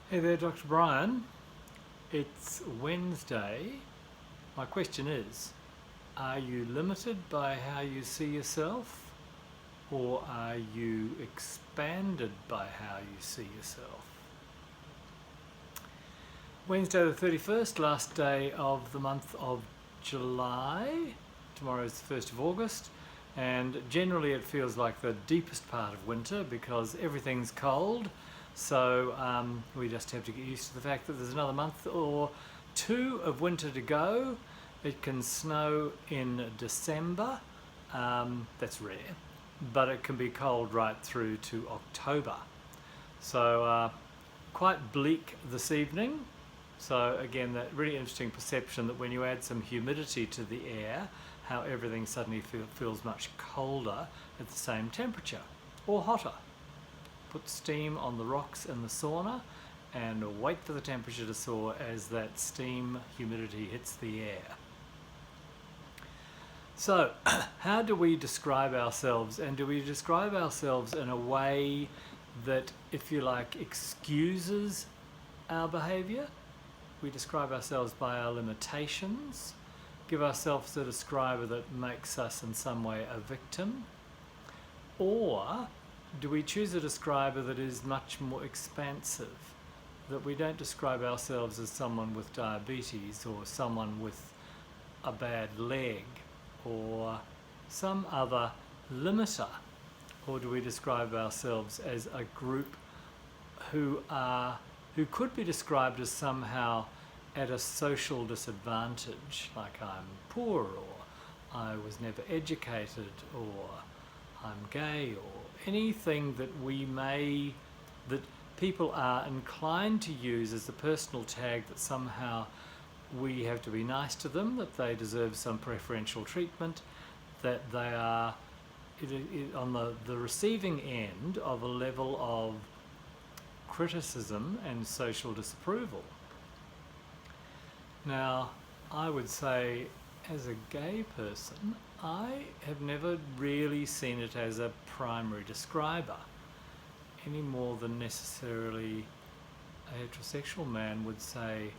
Hey there, Dr. Brian. It's Wednesday. My question is, are you limited by how you see yourself, or are you expanded by how you see yourself? Wednesday the 31st, last day of the month of July. Tomorrow is the 1st of August, and generally it feels like the deepest part of winter because everything's cold. So we just have to get used to the fact that there's another month or two of winter to go. It can snow in December. That's rare, but it can be cold right through to October. So quite bleak this evening. So again, that really interesting perception that when you add some humidity to the air, how everything suddenly feels much colder at the same temperature, or hotter. Put steam on the rocks in the sauna and wait for the temperature to soar as that steam humidity hits the air. So, how do we describe ourselves? And do we describe ourselves in a way that, if you like, excuses our behaviour? We describe ourselves by our limitations, give ourselves a describer that makes us in some way a victim, or do we choose a describer that is much more expansive, that we don't describe ourselves as someone with diabetes or someone with a bad leg or some other limiter, or do we describe ourselves as a group who could be described as somehow at a social disadvantage, like I'm poor, or I was never educated, or I'm gay, or anything that people are inclined to use as a personal tag that somehow we have to be nice to them, that they deserve some preferential treatment, that they are on the receiving end of a level of criticism and social disapproval. Now, I would say, as a gay person, I have never really seen it as a primary describer, any more than necessarily a heterosexual man would say,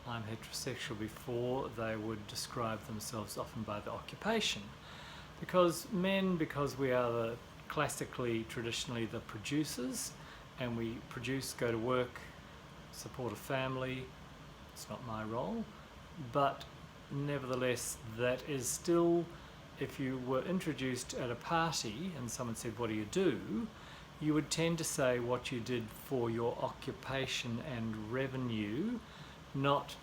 I'm heterosexual, before they would describe themselves often by the occupation. Because we are traditionally the producers, and we produce, go to work, support a family. It's not my role, but nevertheless, that is still, if you were introduced at a party and someone said, what do? You would tend to say what you did for your occupation and revenue, not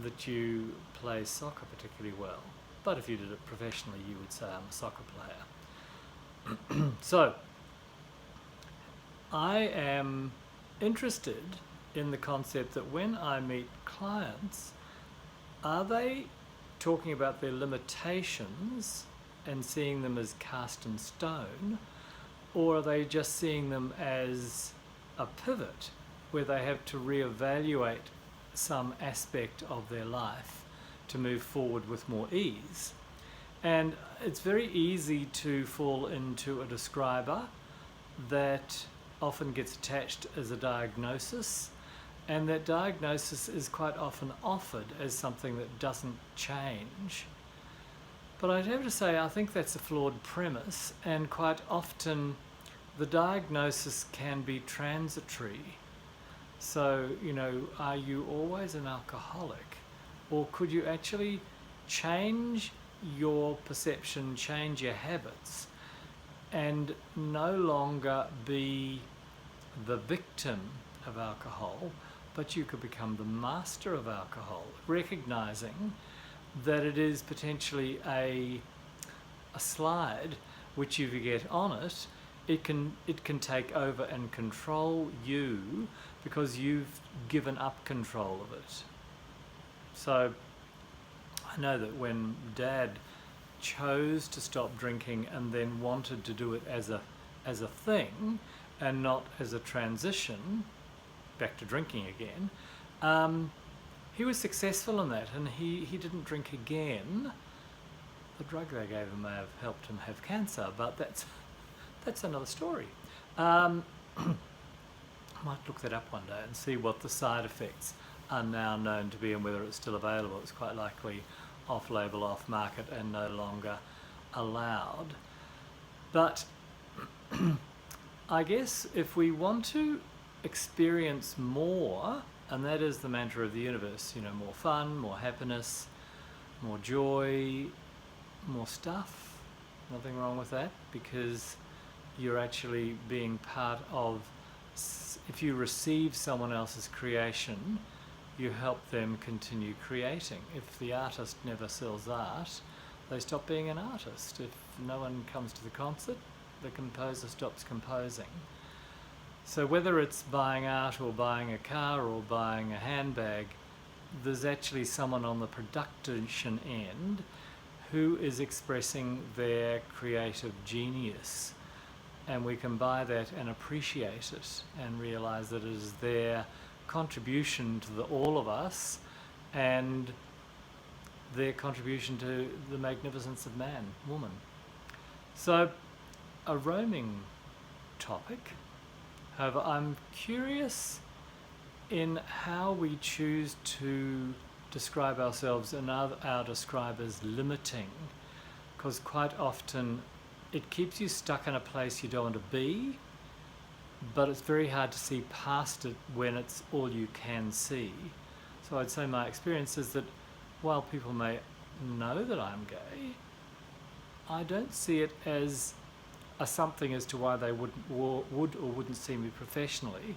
that you play soccer particularly well. But if you did it professionally, you would say, I'm a soccer player. So, I am interested in the concept that when I meet clients, are they talking about their limitations and seeing them as cast in stone, or are they just seeing them as a pivot where they have to reevaluate some aspect of their life to move forward with more ease? And it's very easy to fall into a describer that often gets attached as a diagnosis, and that diagnosis is quite often offered as something that doesn't change. But I'd have to say I think that's a flawed premise, and quite often the diagnosis can be transitory. So, are you always an alcoholic? Or could you actually change your perception, change your habits, and no longer be the victim of alcohol, but you could become the master of alcohol, recognizing that it is potentially a slide which, if you get on it, it can take over and control you because you've given up control of it. So I know that when Dad chose to stop drinking and then wanted to do it as a thing and not as a transition back to drinking again, he was successful in that, and he didn't drink again. The drug they gave him may have helped him have cancer, but that's another story. I might look that up one day and see what the side effects are now known to be and whether it's still available. It's quite likely off-label, off-market and no longer allowed. But I guess if we want to experience more, and that is the mantra of the universe, more fun, more happiness, more joy, more stuff, nothing wrong with that, because you're actually being part of, if you receive someone else's creation, you help them continue creating. If the artist never sells art, they stop being an artist. If no one comes to the concert, the composer stops composing. So whether it's buying art or buying a car or buying a handbag, there's actually someone on the production end who is expressing their creative genius. And we can buy that and appreciate it and realize that it is their contribution to all of us and their contribution to the magnificence of man, woman. So, a roaming topic. However, I'm curious in how we choose to describe ourselves and our describe as limiting, because quite often it keeps you stuck in a place you don't want to be, but it's very hard to see past it when it's all you can see. So I'd say my experience is that while people may know that I'm gay, I don't see it as a something as to why they would or wouldn't see me professionally.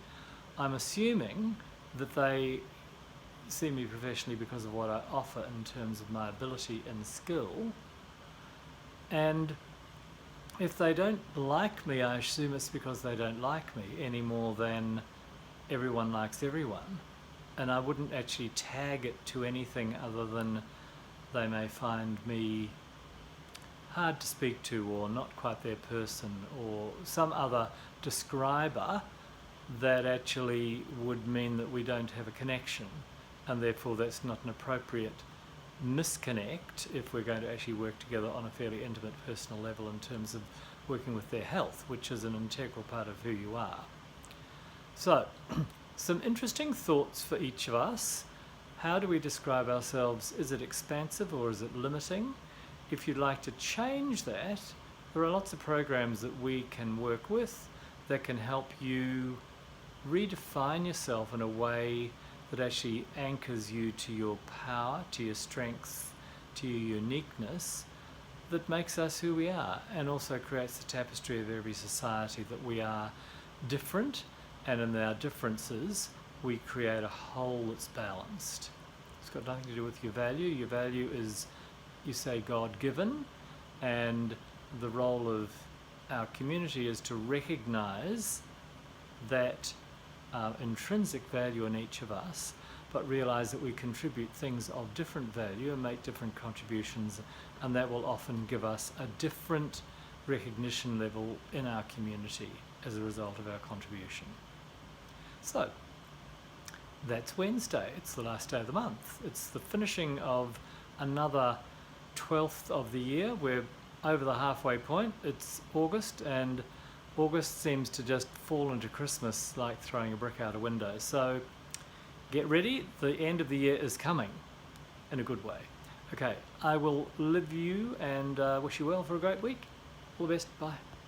I'm assuming that they see me professionally because of what I offer in terms of my ability and skill. And if they don't like me, I assume it's because they don't like me any more than everyone likes everyone. And I wouldn't actually tag it to anything other than they may find me hard to speak to or not quite their person or some other describer that actually would mean that we don't have a connection, and therefore that's not an appropriate misconnect if we're going to actually work together on a fairly intimate personal level in terms of working with their health, which is an integral part of who you are. So, some interesting thoughts for each of us. How do we describe ourselves? Is it expansive or is it limiting? If you'd like to change that, there are lots of programs that we can work with that can help you redefine yourself in a way that actually anchors you to your power, to your strengths, to your uniqueness, that makes us who we are, and also creates the tapestry of every society that we are different, and in our differences we create a whole that's balanced. It's got nothing to do with your value. Your value is, you say, God-given, and the role of our community is to recognize that intrinsic value in each of us, but realize that we contribute things of different value and make different contributions, and that will often give us a different recognition level in our community as a result of our contribution. So, that's Wednesday. It's the last day of the month. It's the finishing of another 12th of the year. We're over the halfway point. It's August, and August seems to just fall into Christmas like throwing a brick out a window. So get ready, the end of the year is coming in a good way. Okay, I will leave you and wish you well for a great week. All the best, bye.